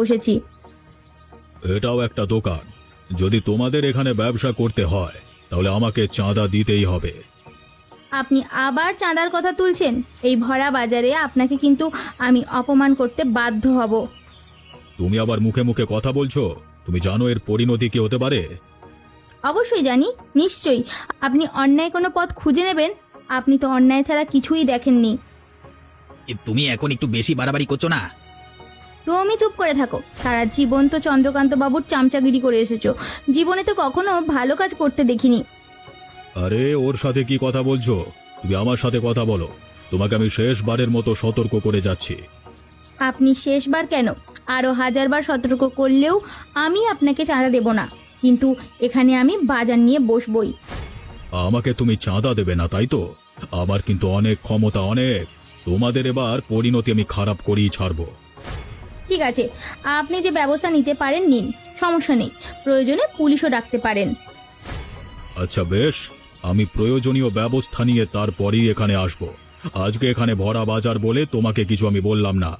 বসেছি। এটাও একটা দোকান। যদি তোমাদের এখানে ব্যবসা করতে হয় তাহলে আমাকে চাঁদা দিতেই হবে। আপনি আবার চাঁদার কথা তুলছেন? এই ভরা বাজারে আপনাকে কিন্তু আমি অপমান করতে বাধ্য হব। তুমি আবার মুখে মুখে কথা বলছো? তুমি জানো এর পরিণতি কি হতে পারে? অবশ্যই জানি, নিশ্চয়ই। আপনি অন্যায় কোনো পথ খুঁজে নেবেন। আপনি তো অন্যায় ছাড়া কিছুই দেখেননি। তুমি এখন একটু বেশি বাড়াবাড়ি করছো না? তুমি চুপ করে থাকো। সারা জীবন তো চন্দ্রকান্ত বাবুর চামচাগিরি করে এসেছো, জীবনে তো কখনো ভালো কাজ করতে দেখিনি। আরে ওর সাথে কি কথা বলছো? তুমি আমার সাথে কথা বলো। তোমাকে আমি শেষবারের মতো সতর্ক করে যাচ্ছি। আপনি শেষবার কেন, আরো 1000বার সতর্ক করলেও আমি আপনাকে চাঁদা দেব না। কিন্তু এখানে আমি বাজার নিয়ে বসবই। আমাকে তুমি চাঁদা দেবে না, তাই তো? আমার কিন্তু অনেক ক্ষমতা, অনেক। তোমাদের এবার পরিণতি আমি খারাপ করেই ছাড়বো। ঠিক আছে, আপনি যে ব্যবস্থা নিতে পারেন নিন, সমস্যা নেই। প্রয়োজনে পুলিশও ডাকতে পারেন। আচ্ছা বেশ, আমি প্রয়োজনীয় ব্যবস্থা নিয়ে তারপরেই এখানে আসব। আজকে এখানে ভরা বাজার বলে তোমাকে কিছু আমি বললাম না।